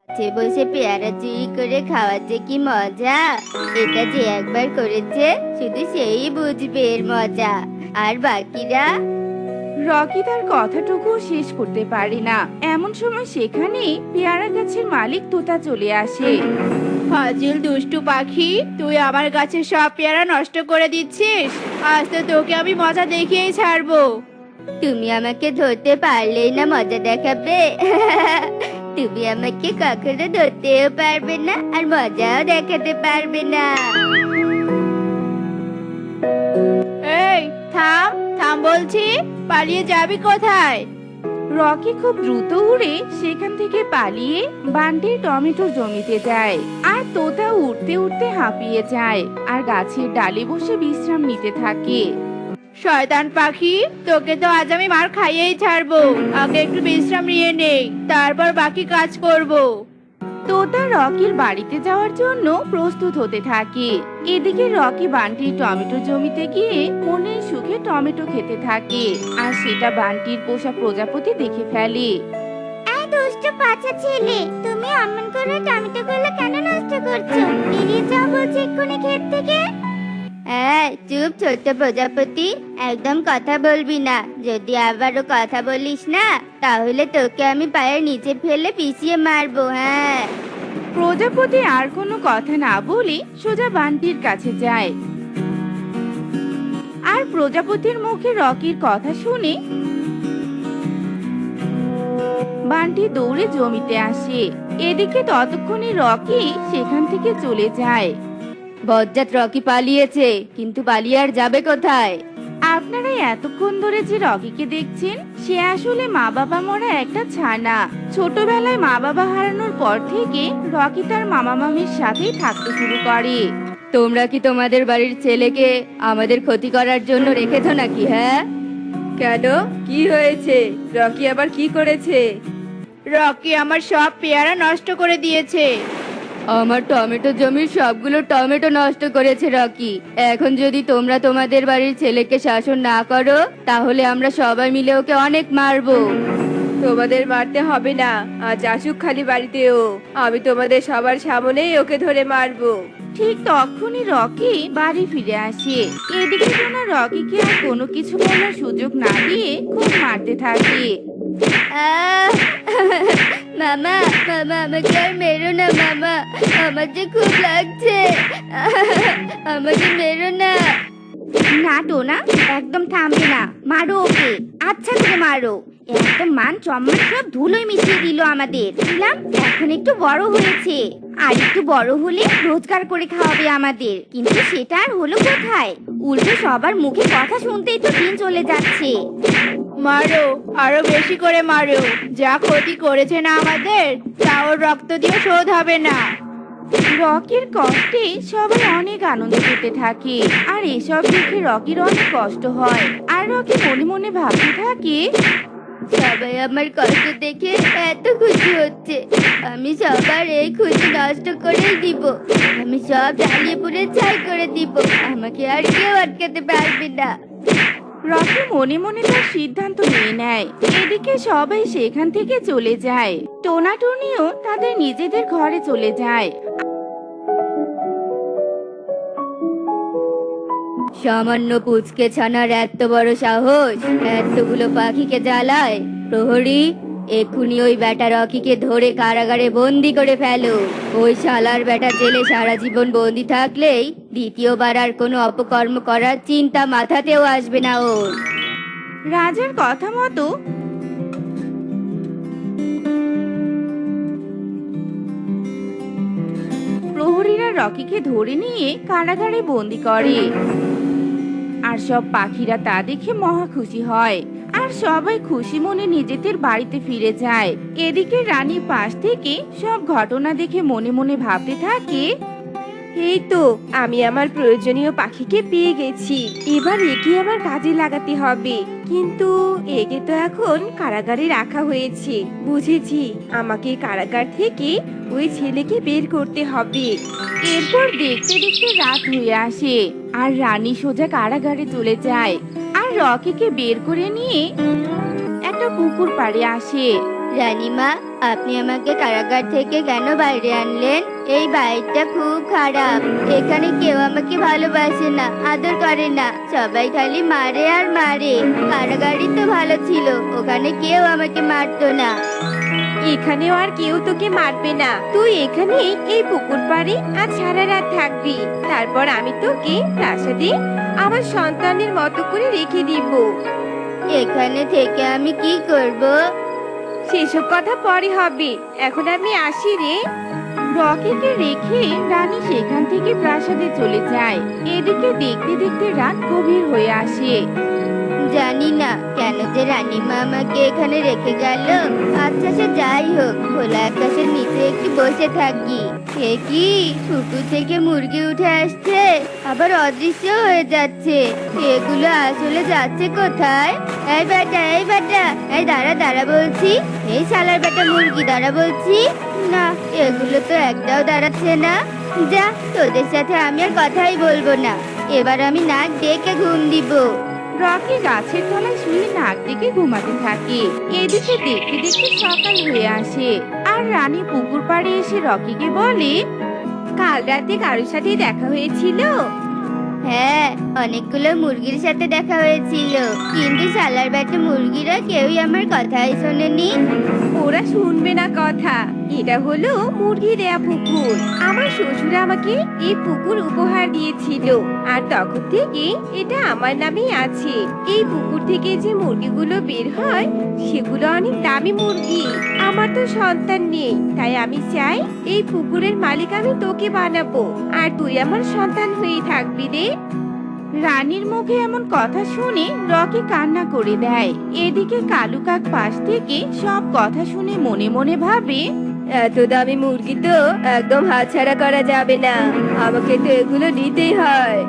গাছে বসে পেয়ারা চুরি করে খাওয়ার যে কি মজা! এটা যে একবার করেছে শুধু সেই বুঝবে এর মজা। আর বাকিরা? রকি তার কথাটুকু শেষ করতে পারে না। এমন সময় সেখানে পেয়ারা গাছের মালিক তোতা চলে আসে। ফাজিল দুষ্টু পাখি, তুই আমার গাছের সব পেয়ারা নষ্ট করে দিচ্ছিস। আজ তো তোকে আমি মজা দেখিয়েই ছাড়বো। তুমি আমাকে ধরতে পারলেই না মজা দেখাবে? তুমি আমাকে কখনো ধরতেও পারবে না আর মজাও দেখাতে পারবে না। এই থাম থাম বলছি, পালিয়ে যাবি কোথায়? রকি খুব দ্রুত উড়ে সেখান থেকে পালিয়ে বান্টির টমেটোর জমিতে যায়। আর তোতা উড়তে উড়তে হাঁপিয়ে যায় আর গাছের ডালে বসে বিশ্রাম নিতে থাকে। শয়তান পাখি, তোকে তো আজ আমি মার খাইয়েই ছাড়বো। আগে একটু বিশ্রাম নিয়ে নেই, তারপর বাকি কাজ করব। তোতা রকির বাড়িতে যাওয়ার জন্য প্রস্তুত হতে থাকে। এদিকে রকি বান্টির টমেটো জমিতে গিয়ে মনের সুখে টমেটো খেতে থাকে। আর সেটা বান্টির পোষা প্রজাপতি দেখে ফেলে। এই দুষ্টু বাচ্চা ছেলে, তুমি অমন করে টমেটোগুলো কেন নষ্ট করছো? বেরিয়ে যাও বলছি এক্ষুনি ক্ষেত থেকে। চুপ ছোট্ট প্রজাপতি, একদম কথা বলবি না। যদি আবারও কথা বলিস না তাহলে তোকে আমি পায়ের নিচে ফেলে পিছিয়ে মারবো। হ্যাঁ, প্রজাপতি আর কোনো কথা না বলে সোজা বান্টির কাছে যায়। আর প্রজাপতির মুখে রকির কথা শুনে বান্টি দৌড়ে জমিতে আসে। এদিকে ততক্ষণে রকি সেখান থেকে চলে যায়। বজ্জাত রকি পালিয়েছে, কিন্তু পালিয়ে আর যাবে কোথায়? আপনারা এতক্ষণ ধরে যে রকিকে দেখছেন সে আসলে মা বাবা মরা একটা ছানা। ছোটবেলায় মা বাবা হারানোর পর থেকে রকি তার মামা মামির সাথেই থাকতে শুরু করে। তোমরা কি তোমাদের বাড়ির ছেলেকে আমাদের ক্ষতি করার জন্য রেখেছো নাকি? হ্যাঁ, কেন, কি হয়েছে? রকি আবার কি করেছে? রকি আমার সব পেয়ারা নষ্ট করে দিয়েছে। আমার টমেটো জমির সবগুলো টমেটো নষ্ট করেছে রকি। এখন যদি তোমরা তোমাদের বাড়ির ছেলেকে শাসন না করো তাহলে আমরা সবাই মিলে ওকে অনেক মারবো। তোমাদের মারতে হবে না, আজ আসুক খালি বাড়িতেও, আমি তোমাদের সবার সামনেই ওকে ধরে মারবো। ঠিক তখনই রকি বাড়ি ফিরে আসে। এদিকে কোনো রকিকে আর কোনো কিছু বলার সুযোগ না দিয়ে খুব মারতে থাকে। আহ! মামা, মামা আমাকে আর মেরো না মামা, আমার যে খুব লাগছে। আমাকে মেরো না। না টোনা, একদম থামবে না, মারো ওকে, আচ্ছা করে মারো। একদম মান সম্মান সব ধুলোয় মিশিয়ে দিল আমাদের। দিলাম এখন একটু বড় হয়েছে, আর একটু বড় হলে রোজগার করে খাওয়াবে আমাদের, কিন্তু সেটা আর হলো কোথায়? উল্টো সবার মুখে কথা শুনতেই তো দিন চলে যাচ্ছে। মারো, আরো বেশি করে মারো। যা ক্ষতি করেছে না আমাদের, তা ওর রক্ত দিয়ে শোধ হবে না। রকির কষ্টে সবাই অনেক আনন্দ পেতে থাকে। আর এসব দেখে রকির অনেক কষ্ট হয়। আর রকি মনে মনে ভাবতে থাকে, সবাই আমার কষ্ট দেখে এত খুশি হচ্ছে, আমি সবার এই খুশি নষ্ট করেই দিব। আমি সব জ্বালিয়ে পুড়ে ছাই করে দিব, আমাকে আর কেউ আটকাতে পারবে না। রকি মনে মনে তার সিদ্ধান্ত নিয়ে নেয়। এদিকে সবাই সেখান থেকে চলে যায়। টোনা টুনিও তাদের নিজেদের ঘরে চলে যায়। সামান্য পুচকে ছানার এত বড় সাহস, এতগুলো পাখিকে জ্বালায়। প্রহরী, এক্ষুনি ওই বেটা রকিকে ধরে কারাগারে বন্দি করে ফেলো। ওই শালার বেটা জেলে সারা জীবন বন্দি থাকলেই দ্বিতীয়বার আর কোনো অপকর্ম করার চিন্তা মাথাতেও আসবে না ওর। রাজার কথা মতো প্রহরীরা রকিকে ধরে নিয়ে কারাগারে বন্দি করে। আর সব পাখিরা তা দেখে মহা খুশি হয়। আর সবাই খুশি মনে নিজেদের বাড়িতে ফিরে যায়। এদিকে রানী পাশ থেকে সব ঘটনা দেখে মনে মনে ভাবতে থাকে, এই তো আমি আমার প্রয়োজনীয় পাখিকে পেয়ে গেছি, এবার একে আমার কাজে লাগাতে হবে। কিন্তু একে তো এখন কারাগারে রাখা হয়েছে, বুঝেছি, আমাকে কারাগার থেকে ওই ছেলেকে বের করতে হবে। এরপর দেখতে দেখতে রাত হয়ে আসে। আর রানী সোজা কারাগারে চলে যায়। আর রকিকে বের করে নিয়ে একটা পুকুর পাড়ে আসে। রানীমা, আপনি আমাকে কারাগার থেকে কেন বাইরে আনলেন? এই বাড়িটা খুব খারাপ। এখানে কেউ আমাকে ভালোবাসে না, আদর করে না, সবাই খালি মারে আর মারে। কারাগারই তো ভালো ছিল, ওখানে কেউ আমাকে মারতো না। এখানেও আর কেউ তোকে মারবে না। তুই এখানে এই পুকুর পাড়ে আর সারা রাত থাকবি। তারপর আমি তোকে প্রাসাদে আমার সন্তানের মতো করে রেখে দিব। এখানে থেকে আমি কি করব? সেসব কথা পরে হবে, এখন আমি আসি রে। রকিকে রেখে রানী সেখান থেকে প্রাসাদে চলে যায়। এদিকে দেখতে দেখতে রাত গভীর হয়ে আসে। জানি না কেন যে রানীমা আমাকে এখানে রেখে গেল। আচ্ছা, সে যাই হোক, খোলা আকাশের নিচে একটু বসে থাকি। এ কি, ছোটু থেকে মুরগি উঠে আসছে, আবার অদৃশ্য হয়ে যাচ্ছে। এগুলো আসলে যাচ্ছে কোথায়? এই বেটা, এই বেটা, এই দাঁড়া দাঁড়া বলছি। এই শালার বেটা মুরগি, দাঁড়া বলছি। না, এগুলো তো একটাও দাঁড়াচ্ছে না। যা, তোদের সাথে আমি আর কথাই বলবো না। এবার আমি নাক ডেকে ঘুম দিব। রকি গাছের তলায় শুয়ে নাক ডেকে ঘুমাতে থাকে। এদিকে দেখতে দেখতে সকাল হয়ে আসে আর রানী পুকুর পাড়ে এসে রকিকে বলে, কাল রাতে কারোর সাথে দেখা হয়েছিল? হ্যাঁ, অনেকগুলো মুরগির সাথে দেখা হয়েছিল, কিন্তু শালার বেটা মুরগিরা কেউই আমার কথাই শোনেনি। ওরা শুনবে না কথা। এটা হলো মুরগি দেয়া পুকুর। আমার শ্বশুর আমাকে এই পুকুর উপহার দিয়েছিল, আর তখন থেকে এটা আমার নামেই আছে। এই পুকুর থেকে যে মুরগিগুলো বের হয় সেগুলো অনেক দামি মুরগি। আমার তো সন্তান নেই, তাই আমি চাই এই পুকুরের মালিক আমি তোকে বানাবো, আর তুই আমার সন্তান হয়ে থাকবি রে। রানীর মুখে এমন কথা শুনে রকি কান্না করে দেয়। এদিকে কালু কাক পাশ থেকে সব কথা শুনে মনে মনে ভাবে, এত দামি মুরগি তো একদম হাতছাড়া করা যাবে না, আমাকে তো এগুলো নিতেই হয়।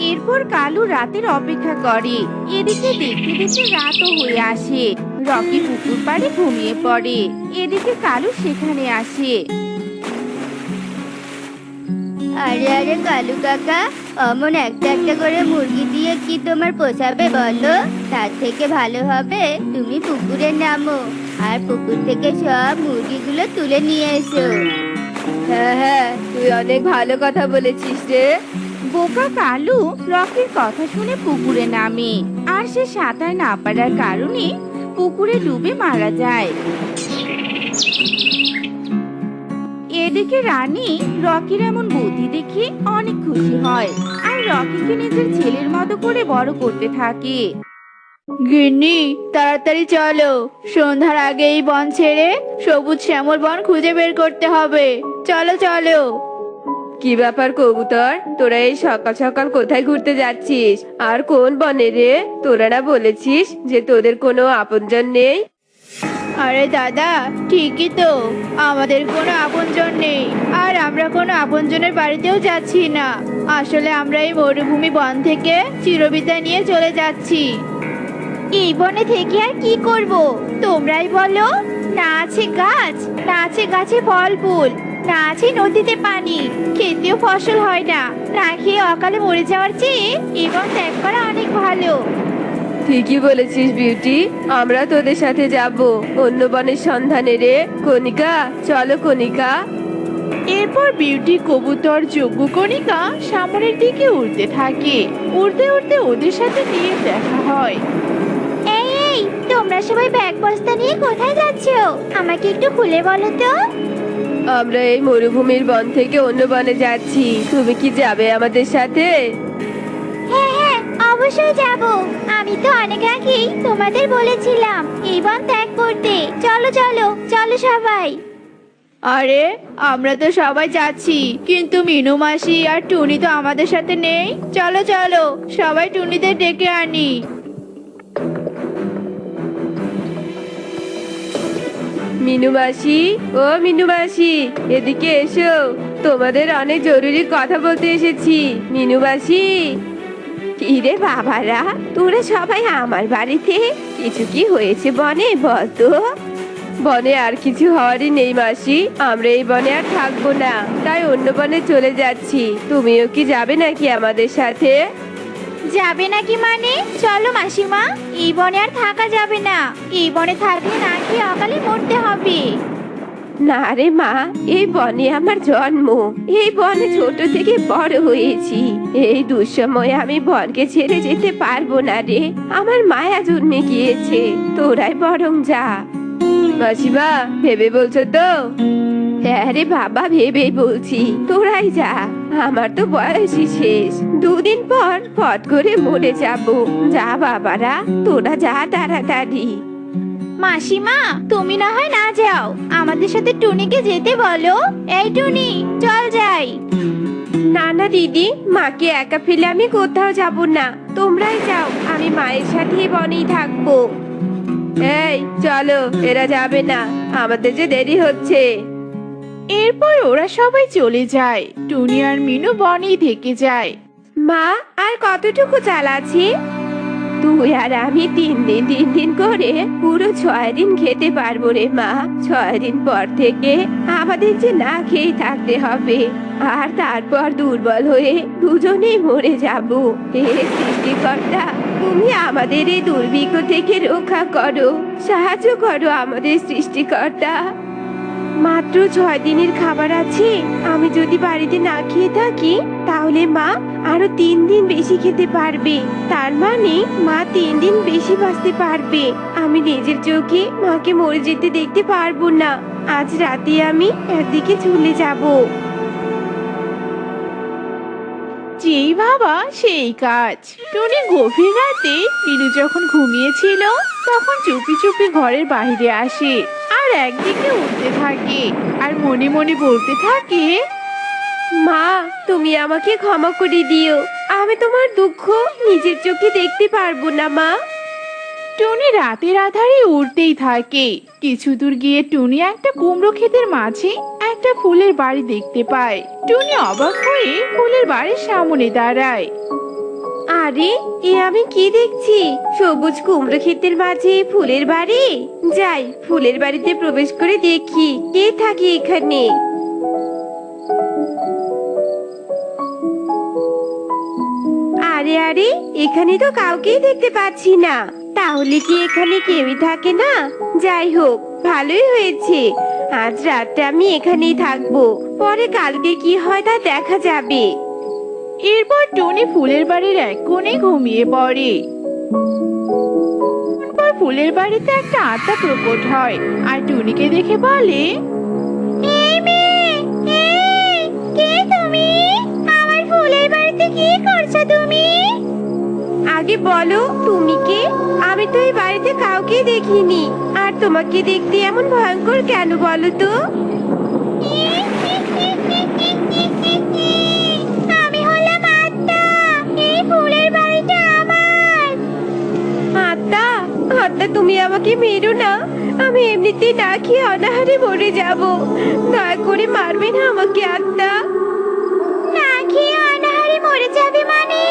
এরপর কালু রাতের অপেক্ষা করে। এদিকে দেখতে দেখতে রাতও হয়ে আসে। রকি পুকুর পাড়ে ঘুমিয়ে পড়ে। এদিকে কালু সেখানে আসে। আরে আরে কালু কাকা, অমন একটা একটা করে মুরগি দিয়ে কি তোমার পোষাবে বলো? তার থেকে ভালো হবে তুমি পুকুরে নামো, আর পুকুর থেকে সব মুরগিগুলো তুলে নিয়ে এসো। হ্যাঁ হ্যাঁ, তুই অনেক ভালো কথা বলেছিস রে। বোকা কালু রকির কথা শুনে পুকুরে নামে, আর সে সাঁতার না পারার কারণে পুকুরে ডুবে মারা যায়। এদিকে রানী রকির এমন বুদ্ধি দেখে অনেক খুশি হয়, আর রকিকে নিজের ছেলের মতো করে বড় করতে থাকে। গিন্নি, তাড়াতাড়ি চলো, সন্ধ্যার আগে এই বন ছেড়ে সবুজ শ্যামল বন খুঁজে বের করতে হবে। চলো চলো। কি ব্যাপার কবুতর, তোরা এই সকাল সকাল কোথায় ঘুরতে যাচ্ছিস? আর কোন বনে রে? তোরা না বলেছিস যে তোদের কোনো আপনজন নেই? আরে দাদা, ঠিকই তো, আমাদের কোনো আপনজন নেই, আর আমরা কোনো আপনজনের বাড়িতেও যাচ্ছি না। আসলে আমরা এই মরুভূমি বন থেকে চিরবিদায় নিয়ে চলে যাচ্ছি। এই বনে থেকে আর কি করব তোমরাই বলো? না আছে গাছ, না আছে গাছে ফল ফুল, না আছে নদীতে পানি, খেতেও ফসল হয় না। না খেয়ে অকালে মরে যাওয়ার চেয়ে এই বন ত্যাগ করা অনেক ভালো। ঠিকই বলেছিস বিউটি, আমরা তোদের সাথে যাব অন্য বনের সন্ধানে রে। কণিকা, চলো কণিকা। এরপর বিউটি, কবুতর, যজ্ঞ কণিকা সামনের দিকে উড়তে থাকে। উড়তে উড়তে ওদের সাথে নিয়ে দেখা হয়। এই এই, তোমরা সবাই ব্যাগ বস্তা নিয়ে কোথায় যাচ্ছো? আমাকে একটু খুলে বলো তো। আমরা এই মরুভূমির বন থেকে অন্য বনে যাচ্ছি, তুমি কি যাবে আমাদের সাথে? হ্যাঁ হ্যাঁ, অবশ্যই যাব। আমি তো অনেক আগেই তোমাদের বলেছিলাম এই বন ত্যাগ করতে। চলো চলো চলো সবাই। আরে, আমরা তো সবাই যাচ্ছি, কিন্তু মিনু মাসি আর টুনি তো আমাদের সাথে নেই। চলো চলো, সবাই টুনিদের ডেকে আনি। মিনু মাসি, ও মিনু মাসি, এদিকে এসো, তোমাদের অনেক জরুরি কথা বলতে এসেছি। মিনু মাসি। কি রে বাবারা, তোরা সবাই আমার বাড়িতে? কিছু কি হয়েছে বনে বলতো? বনে আর কিছু হওয়ারই নেই মাসি, আমরা এই বনে আর থাকবো না, তাই অন্য বনে চলে যাচ্ছি। তুমিও কি যাবে নাকি আমাদের সাথে? যাবে নাকি মানে? চলো মাসিমা, এই বনে আর থাকা যাবে না। এই বনে থাকলে না খেয়ে অকালে মরতে হবে। না রে মা, এই বনে আমার জন্ম। এই বনে ছোট থেকে বড় হয়েছি। এই দুঃসময়ে আমি বনকে ছেড়ে যেতে পারবো না রে। আমার মায়া জন্মে গিয়েছে, তোরাই বরং যা। মাসিমা, ভেবে বলছো তো? হ্যাঁ রে বাবা, ভেবেই বলছি, তোরাই যা। আমার তো বয়সই শেষ, দুদিন পর ফট করে মরে যাব। যা বাবারা, তোরা যা তাড়াতাড়ি। মাসিমা, তুমি না হয় না যাও, আমাদের সাথে টুনিকে যেতে বলো। এই টুনি, চল যাই। না না দিদি, মাকে একা ফেলে আমি কোথাও যাব না। তোমরাই যাও, আমি মায়ের সাথে বনেই থাকবো। এই চলো, এরা যাবে না, আমাদের যে দেরি হচ্ছে। এরপর ওরা সবাই চলে যায়। টুনি আর মিনু বনেই থেকে যায়। মা, আর কতটুকু চাল আছে? তুই আর আমি 3 দিন করে পুরো 6 দিন খেতে পারবো রে মা। 6 দিন পর থেকে আমাদের যে না খেয়ে থাকতে হবে, আর তারপর দুর্বল হয়ে দুজনেই মরে যাব। হে সৃষ্টিকর্তা, তুমি আমাদের এই দুর্ভিক্ষ থেকে রক্ষা করো, সাহায্য করো আমাদের সৃষ্টিকর্তা। মাত্র 6 দিনের খাবার আছে। আমি যদি বাড়িতে না খেয়ে থাকি, তাহলে মা আরো 3 দিন বেশি খেতে পারবে। তার মানে মা 3 দিন বেশি বাঁচতে পারবে। আমি নিজের চোখে মাকে মরে যেতে দেখতে পারবো না। আজ রাতে আমি একদিকে চলে যাব। যেই ভাবা সেই কাজ। টুনি গভীর রাতে মিনু যখন ঘুমিয়েছিল, তখন চুপি চুপি ঘরের বাইরে আসে আর একদিকে উঠতে থাকে আর মনে মনে বলতে থাকে, মা, তুমি আমাকে ক্ষমা করে দিও। আমি তোমার দুঃখ নিজের চোখে দেখতে পারবো না মা। টুনি রাতের আধারে উড়তেই থাকে। কিছু দূর গিয়ে টুনি একটা কুমড়ো ক্ষেতের মাঝে একটা ফুলের বাড়ি দেখতে পায়। টুনি অবাক হয়ে ফুলের বাড়ির সামনে দাঁড়ায়। আরে, এ আমি কি দেখছি? সবুজ কুমড়ো ক্ষেতের মাঝে ফুলের বাড়ি। যাই, ফুলের বাড়িতে প্রবেশ করে দেখি কে থাকে এখানে। আরে আরে, এখানে তো কাউকেই দেখতে পাচ্ছি না। তাহলে কি এখানে কেউই থাকে না? যাই হোক, ভালোই হয়েছে। আজ রাতটা আমি এখানেই থাকবো, পরে কালকে কি হয় তা দেখা যাবে। এরপর টুনি ফুলের বাড়ির এক কোণে ঘুমিয়ে পড়ে। তারপর ফুলের বাড়িতে একটা আত্মা প্রকট হয় আর টুনিকে দেখে বলে, এই মেয়ে, এই, কে তুমি? আমার ফুলের বাড়িতে কি করছো তুমি? আগে বলো, তুমি কে? আমি তো এই বাড়িতে কাউকে দেখিনি। আর তোমাকে দেখতে এমন ভয়ঙ্কর কেন বলো তো? আমি হলাম আত্মা। এই ফুলের বাড়িটা আমার। আত্মা? আত্মা, তুমি আমাকে মেরো না। আমি এমনিতেই না খেয়ে অনাহারে মরে যাব। দয়া করে মারবে না আমাকে আত্মা। না খেয়ে অনাহারে মরে যাবে মানে?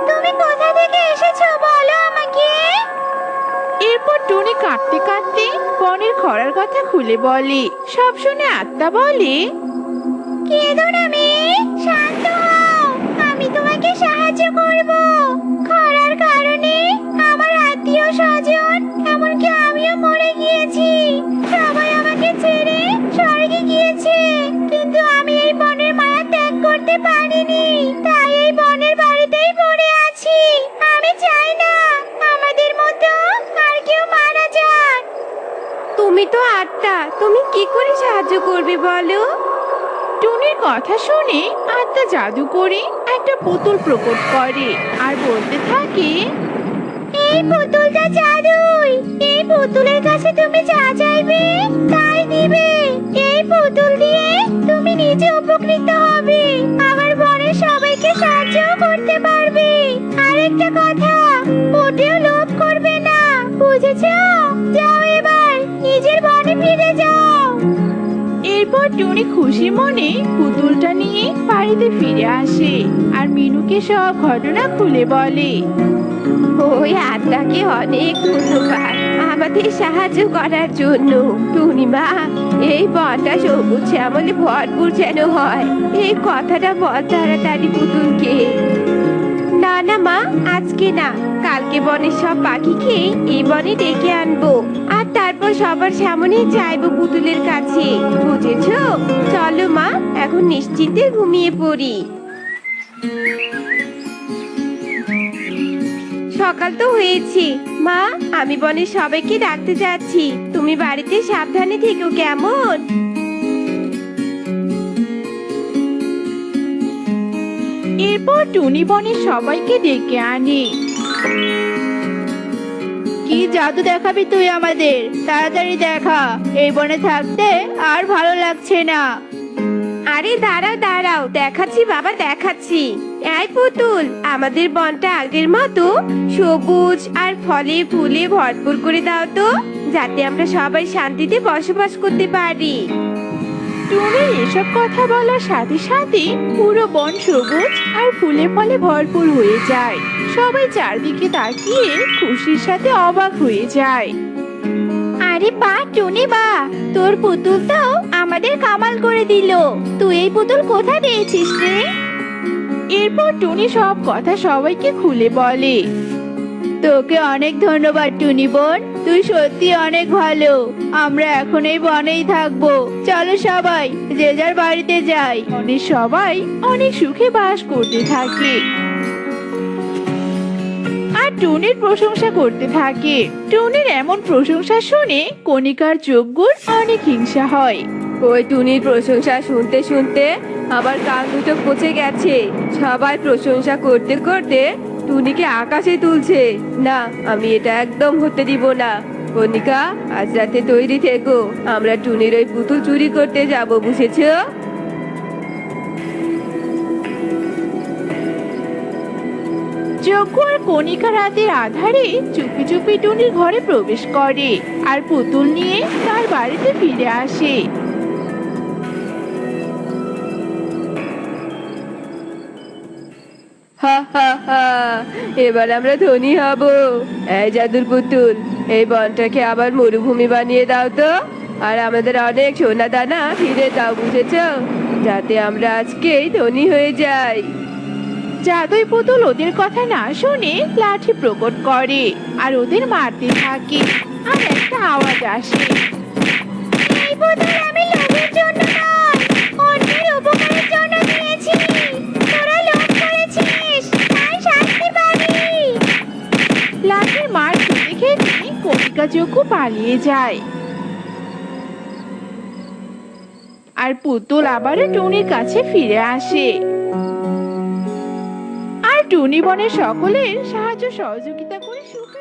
তুমি কোথা থেকে এসেছো বলো আমাকে। এরপর টুনি কাঁদতে কাঁদতে বনের খরার কথা খুলে বলে। সব শুনে আত্মা বলে, কেঁদো না মেয়ে, শান্ত হও। আমি তোমাকে সাহায্য করব। খরার কারণে আমার আত্মীয় স্বজন, এমনকি আমিও মরে গিয়েছি। সবাই আমাকে ছেড়ে স্বর্গে গিয়েছে, কিন্তু আমি এই বনের মায়া ত্যাগ করতে পারিনি। তাই এই বনের বাড়িতেই পড়ে আছি। আমি চাই না আমাদের মতো আর কেউ মারা যাক। তুমি তো আত্মা, তুমি কি করে সাহায্য করবে বলো? টুনির কথা শুনে আত্মা জাদু করে একটা পুতুল প্রকট করে আর বলতে থাকে, এই পুতুলটা জাদুই। এই পুতুলের কাছে তুমি যা চাইবে তাই দিবে। এই পুতুল দিয়ে তুমি নিজে উপকৃত হবে, আবার বনের সবাইকে সাহায্য করতে পারবে। আরেকটা কথা, মোটেও লোভ করবে না, বুঝেছো? যাও এবার নিজের বনে ফিরে যাও। এরপর টুনি খুশি মনে পুতুলটা নিয়ে বাড়িতে ফিরে আসে আর মিনুকে সব ঘটনা খুলে বলে। ওই আত্মাকে অনেক ধন্যবাদ আমাদের সাহায্য করার জন্য। পূর্ণিমা, এই বনটা সবুজ শ্যামলে ভরপুর যেন হয়, এই কথাটা বল তাড়াতাড়ি পুতুলকে। না না মা, আজকে না, কালকে বনের সব পাখিকে এই বনে ডেকে আনবো আর তারপর সবার সামনে চাইবো পুতুলের কাছে, বুঝেছো? চলো মা, এখন নিশ্চিন্তে ঘুমিয়ে পড়ি। সকাল তো হয়েছে মা, আমি বনের সবাইকে ডাকতে যাচ্ছি, তুমি বাড়িতে সাবধানে থেকো, কেমন? এরপর টুনি বনের সবাইকে ডেকে আনে। কি জাদু দেখাবি তুই আমাদের? তাড়াতাড়ি দেখা, এই বনে থাকতে আর ভালো লাগছে না। আরে দাঁড়াও দাঁড়াও, দেখাচ্ছি বাবা, দেখাচ্ছি। এই পুতুল, আমাদের বনটা আগের মতো সবুজ আর ফলে ফুলে ভরপুর করে দাও তো, যাতে আমরা সবাই শান্তিতে বসবাস করতে পারি। টুনির এসব কথা বলার সাথে সাথে পুরো বন সবুজ আর ফুলে ফলে ভরপুর হয়ে যায়। সবাই চারদিকে তাকিয়ে খুশির সাথে অবাক হয়ে যায়। আরে বা টুনি বা, তোর পুতুলটাও আমাদের কামাল করে দিল। তুই এই পুতুল কোথায় পেয়েছিস রে? এরপর টুনি সব কথা সবাইকে খুলে বলে। তোকে অনেক ধন্যবাদ টুনি বোন, তুই সত্যি অনেক ভালো। আমরা এখন এই বনেই থাকবো। চলো সবাই যে যার বাড়িতে যাই। অনেক সবাই অনেক সুখে বাস করতে থাকে আর টুনির প্রশংসা করতে থাকে। টুনির এমন প্রশংসা শুনে কণিকার চোখগুলোর অনেক হিংসা হয়। ওই টুনির প্রশংসা শুনতে শুনতে আমার কান দুটো পচে গেছে। সবাই প্রশংসা করতে করতে টুনিকে আকাশে তুলছে। না, আমি এটা একদম হতে দিব না। কণিকা, আজ রাতে তৈরি থেকো, আমরা টুনির ওই পুতুল চুরি করতে যাব, বুঝেছো? যজ্ঞ আর কণিকা রাতের আধারে চুপি চুপি টুনির ঘরে প্রবেশ করে আর পুতুল নিয়ে তার বাড়িতে ফিরে আসে। হা হা হা, এবার আমরা ধনী হব। এই জাদুর পুতুল, এই বনটাকে আবার মরুভূমি বানিয়ে দাও তো, আর আমাদের অনেক সোনা দানা ফিরে দাও, বুঝেছো? যাতে আমরা আজকেই ধনী হয়ে যাই। জাদুই পুতুল ওদের কথা না শুনে লাঠি প্রকট করে আর ওদের মারতে থাকে। আর একটা আওয়াজ আসে। এই পুতুল আমি লোভের জন্য নয়, অন্যের উপকারের জন্য দিয়েছি। তোরা লোভ করেছিস, তাই শাস্তি পাবি। লাঠির মার খেতে খেতে কণিকা যজ্ঞ পালিয়ে যায় আর পুতুল আবারও টুনির কাছে ফিরে আসে। আর টুনি বনের সকলের সাহায্য সহযোগিতা করে সুখে